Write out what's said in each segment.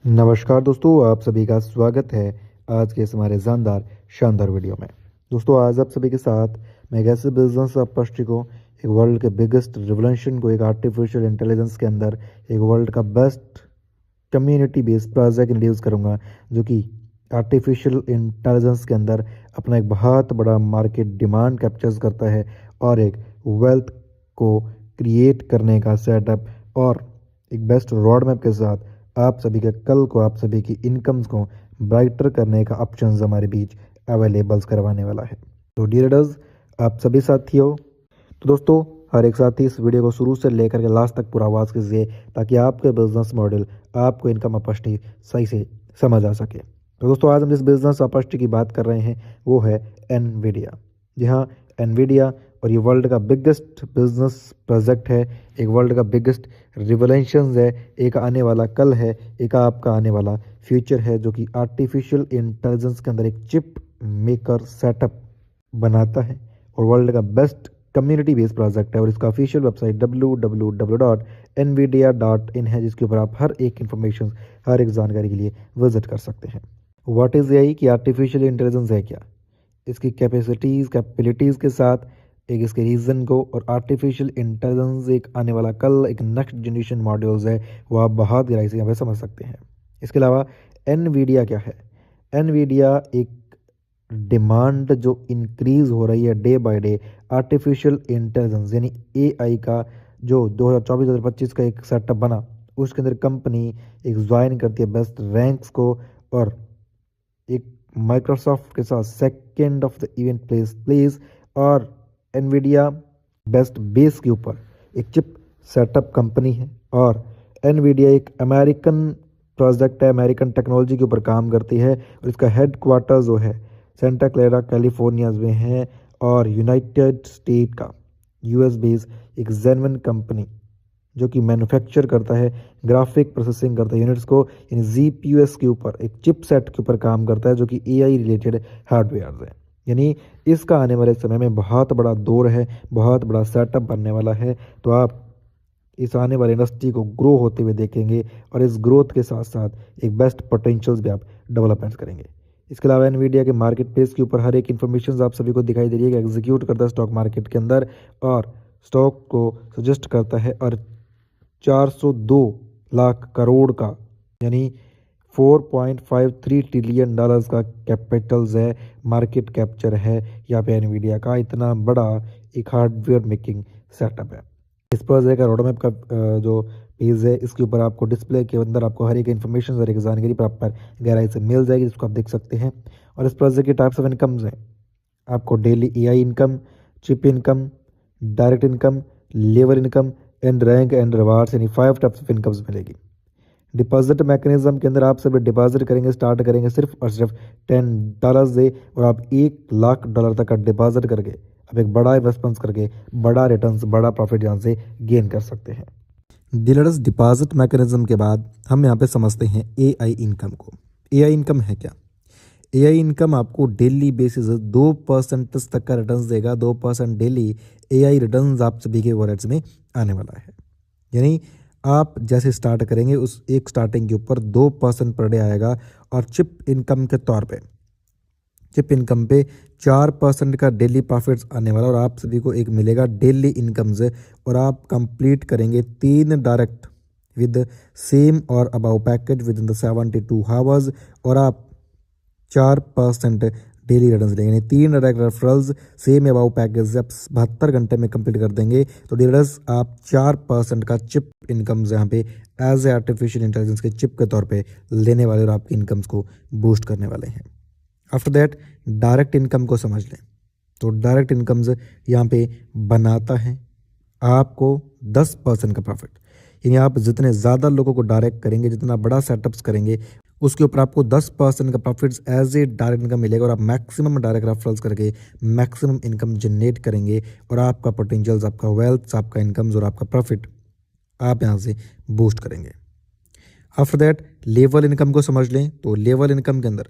नमस्कार दोस्तों, आप सभी का स्वागत है आज के इस हमारे शानदार वीडियो में। दोस्तों, आज आप सभी के साथ मैं एक ऐसे बिजनेस अपॉर्चुनिटी को, एक वर्ल्ड के बिगेस्ट रिवोल्यूशन को, एक आर्टिफिशियल इंटेलिजेंस के अंदर एक वर्ल्ड का best community based project introduce करूंगा, जो कि आर्टिफिशियल इंटेलिजेंस के अंदर अपना एक बहुत बड़ा मार्केट डिमांड कैप्चर्स करता है और एक वेल्थ को क्रिएट करने का सेटअप और एक बेस्ट रोड मैप के साथ आप सभी के कल को, आप सभी की इनकम्स को ब्राइटर करने का ऑप्शंस हमारे बीच अवेलेबल्स करवाने वाला है। तो डियर रीडर्स, आप सभी साथी हो, तो दोस्तों हर एक साथी इस वीडियो को शुरू से लेकर के लास्ट तक पूरा आवाज़ कीजिए, ताकि आपके बिजनेस मॉडल, आपको इनकम अपॉर्चुनिटी सही से समझ आ सके। तो दोस्तों, आज हम जिस बिजनेस अपॉर्चुनिटी की बात कर रहे हैं वो है एनवीडिया। जी हाँ, एनवीडिया, और ये वर्ल्ड का बिगेस्ट बिजनेस प्रोजेक्ट है, एक वर्ल्ड का बिगेस्ट रिवोल्यूशन है, एक आने वाला कल है, एक आपका आने वाला फ्यूचर है, जो कि आर्टिफिशियल इंटेलिजेंस के अंदर एक चिप मेकर सेटअप बनाता है और वर्ल्ड का बेस्ट कम्युनिटी बेस्ड प्रोजेक्ट है। और इसका ऑफिशियल वेबसाइट www.nvidia.in है, जिसके ऊपर आप हर एक इन्फॉर्मेशन, हर एक जानकारी के लिए विजिट कर सकते हैं। व्हाट इज़ एआई, कि आर्टिफिशियल इंटेलिजेंस है क्या, इसकी कैपेसिटीज़ कैपेबिलिटीज़ के साथ एक इसके रीज़न को, और आर्टिफिशियल इंटेलिजेंस एक आने वाला कल, एक नेक्स्ट जनरेशन मॉड्यूल्स है, वो आप बहुत गहराई से यहाँ पे समझ सकते हैं। इसके अलावा एनवीडिया क्या है? एनवीडिया एक डिमांड जो इंक्रीज हो रही है day by day, artificial intelligence यानी एआई का, जो 2024-2025 का एक सेटअप बना, उसके अंदर कंपनी एक ज्वाइन करती है बेस्ट रैंक्स को, और एक माइक्रोसॉफ्ट के साथ second of the event place और एनवीडिया बेस्ट बेस के ऊपर एक चिप सेटअप कंपनी है। और एनवीडिया एक अमेरिकन प्रोजेक्ट है, अमेरिकन टेक्नोलॉजी के ऊपर काम करती है, और इसका हेड क्वार्टर जो है सेंटा क्लेरा कैलिफोर्निया में है, और यूनाइटेड स्टेट का यूएस बेस्ड एक जेनवन कंपनी जो कि मैन्युफैक्चर करता है, ग्राफिक प्रोसेसिंग करता है यूनिट्स को, यानी जीपीयूएस के ऊपर, एक चिपसेट के ऊपर काम करता है, जो कि एआई रिलेटेड हार्डवेयर है। यानी इसका आने वाले समय में बहुत बड़ा दौर है, बहुत बड़ा सेटअप बनने वाला है। तो आप इस आने वाली इंडस्ट्री को ग्रो होते हुए देखेंगे, और इस ग्रोथ के साथ साथ एक बेस्ट पोटेंशियल्स भी आप डेवलपमेंट करेंगे। इसके अलावा एनवीडिया के मार्केट प्लेस के ऊपर हर एक इन्फॉर्मेशन आप सभी को दिखाई दे रही है कि एग्जीक्यूट करता है स्टॉक मार्केट के अंदर, और स्टॉक को सजेस्ट करता है, और 402 लाख करोड़ का, यानी 4.53 ट्रिलियन डॉलर्स का कैपिटल्स है, मार्केट कैप्चर है यहाँ पे एनवीडिया का। इतना बड़ा एक हार्डवेयर मेकिंग सेटअप है। इस प्रोजेक्ट का रोड मैप का जो पेज है, इसके ऊपर आपको डिस्प्ले के अंदर आपको हर एक इन्फॉर्मेशन, हर एक जानकारी प्रॉपर गहराई से मिल जाएगी, जिसको आप देख सकते हैं। और इस प्रोजेक्ट के टाइप्स ऑफ इनकम्स हैं, आपको daily AI income, chip income, direct income, labour income and rank and rewards, यानी 5 टाइप्स ऑफ इनकम्स मिलेगी। डिपॉजिट मैकेनिज्म के अंदर आप सभी डिपॉजिट करेंगे, स्टार्ट करेंगे सिर्फ और सिर्फ $10 से, और आप $1 लाख तक का डिपॉजिट करके आप एक बड़ा इन्वेस्टमेंट करके बड़ा रिटर्न्स, बड़ा प्रॉफिट यहाँ से गेन कर सकते हैं। डीलर्स डिपॉजिट मैकेनिज्म के बाद हम यहाँ पे समझते हैं एआई इनकम को। एआई इनकम है क्या? एआई इनकम आपको डेली बेसिस 2% तक का रिटर्न्स देगा। 2% डेली एआई रिटर्न्स आप सभी के वॉलेट्स में आने वाला है। यानी आप जैसे स्टार्ट करेंगे, उस एक स्टार्टिंग के ऊपर 2% पर डे आएगा, और चिप इनकम के तौर पे, चिप इनकम पे 4% का डेली प्रॉफिट्स आने वाला, और आप सभी को एक मिलेगा डेली इनकम से, और आप कंप्लीट करेंगे 3 डायरेक्ट विद सेम और above package within the 72 hours, और आप 4% डेली रिटर्न्स लेंगे, यानी 3 direct referrals same above package से आप 72 घंटे में कंप्लीट कर देंगे। तो डीलर्स आप 4% का चिप इनकम्स यहाँ पे एज ए आर्टिफिशियल इंटेलिजेंस के चिप के तौर पे लेने वाले, और आपकी इनकम्स को बूस्ट करने वाले हैं। आफ्टर दैट डायरेक्ट इनकम को समझ लें। तो डायरेक्ट इनकम्स यहाँ पे बनाता है आपको 10% का प्रॉफिट, यानी आप जितने ज़्यादा लोगों को डायरेक्ट करेंगे, जितना बड़ा सेटअप्स करेंगे, उसके ऊपर आपको 10% का profits as a direct income मिलेगा, और आप मैक्सिमम डायरेक्ट रेफरल्स करके मैक्सिमम इनकम जनरेट करेंगे, और आपका पोटेंशियल्स, आपका वेल्थ, आपका इनकम्स और आपका प्रॉफिट आप यहाँ से बूस्ट करेंगे। आफ्टर दैट लेवल इनकम को समझ लें। तो लेवल इनकम के अंदर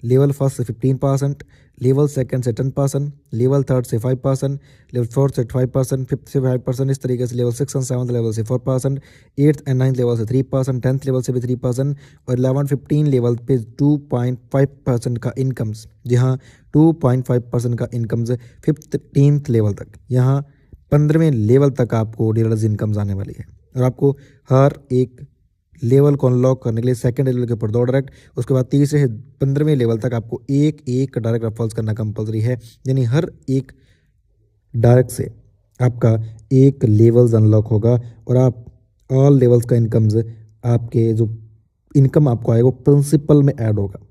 लेवल फर्स्ट से 15%, लेवल सेकंड से 10%, लेवल थर्ड से 5%, लेवल फोर्थ से 5%, फिफ्थ से 5%, इस तरीके से लेवल 6 एंड 7 लेवल से 4%, 8th एंड 9th लेवल से 3%, 10th लेवल से भी 3% और 11-15 लेवल पे 2.5% का इनकम्स। जी हाँ, 2.5% का इनकम्स 15th लेवल तक। यहाँ 15वें लेवल तक आपको डीलर्स इनकम्स आने वाली है और आपको हर एक लेवल को अनलॉक करने के लिए सेकंड लेवल के ऊपर 2 डायरेक्ट, उसके बाद 30 से 15वें लेवल तक आपको एक डायरेक्ट रेफरल्स करना कंपलसरी है। यानी हर एक डायरेक्ट से आपका एक लेवल्स अनलॉक होगा और आप ऑल लेवल्स का इनकम्स, आपके जो इनकम आपको आएगा वो प्रिंसिपल में ऐड होगा।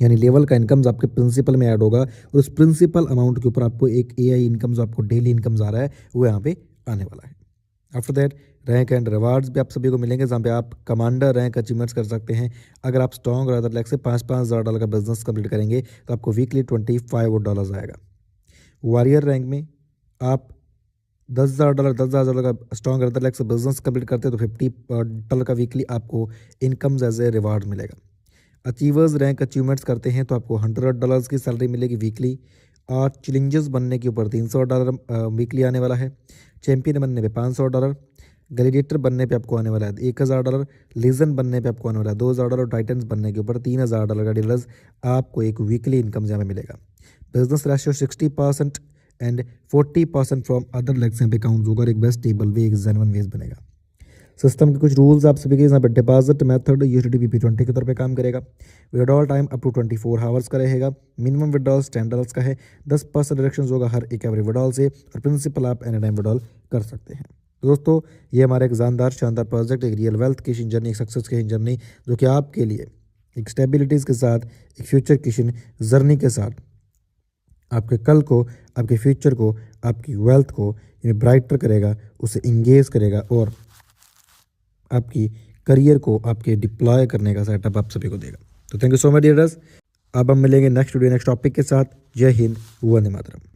यानी लेवल का इनकम्स आपके प्रिंसिपल में ऐड होगा और उस प्रिंसिपल अमाउंट के ऊपर आपको एक एआई इनकम जो आपको डेली इनकम्स आ रहा है वो यहाँ पे आने वाला है। After that rank and rewards भी आप सभी को मिलेंगे, जहाँ पे आप कमांडर रैंक अचीवमेंट्स कर सकते हैं। अगर आप स्ट्रॉन्ग और अदर लैक से $5,000 का बिजनेस कंप्लीट करेंगे तो आपको वीकली $25 आएगा। वॉरियर रैंक में आप $10,000 का स्ट्रॉन्ग अदर लैक से बिजनेस कंप्लीट करते हैं तो $50 का वीकली आपको इनकम्स एज ए रिवार्ड मिलेगा। अचीवर्स रैंक अचीवमेंट्स करते हैं तो आपको $100 की सैलरी मिलेगी वीकली और चैलेंजर्स बनने के ऊपर $300 वीकली आने वाला है। चैंपियन बनने पे $500, ग्लेडिएटर बनने पे आपको आने वाला है $1,000, लीजेंड बनने पे आपको आने वाला है $2,000 और टाइटन्स बनने के ऊपर $3,000 का डीलर्स आपको एक वीकली इनकम यहाँ पे मिलेगा। Business ratio 60% and 40% from other legs यहाँ पे काउंट होगा। एक बेस्ट स्टेबल वे, एक जेन्युइन वेज बनेगा। सिस्टम के कुछ रूल्स आप सभी के यहाँ पे डिपॉजिट मेथड यूएसडीटी PP20 के तौर पे काम करेगा। Withdrawal time up to 24 hours का रहेगा। मिनिमम विड्रॉल $10 का है। 10% डिडक्शन होगा हर एक एवरी विड्रॉल से और प्रिंसिपल आप एनी टाइम विड्रॉल कर सकते हैं। तो दोस्तों ये हमारा एक शानदार प्रोजेक्ट, एक रियल वेल्थ की जर्नी, एक सक्सेस की जर्नी, जो कि आपके लिए एक स्टेबिलिटीज़ के साथ, एक फ्यूचर की जर्नी के साथ आपके कल को, आपके फ्यूचर को, आपकी वेल्थ को ब्राइटर करेगा, उसे इंगेज करेगा और आपकी करियर को आपके डिप्लॉय करने का सेटअप आप सभी को देगा। तो thank you so much dears. अब हम मिलेंगे नेक्स्ट वीडियो नेक्स्ट टॉपिक के साथ। जय हिंद, वंदे मातरम।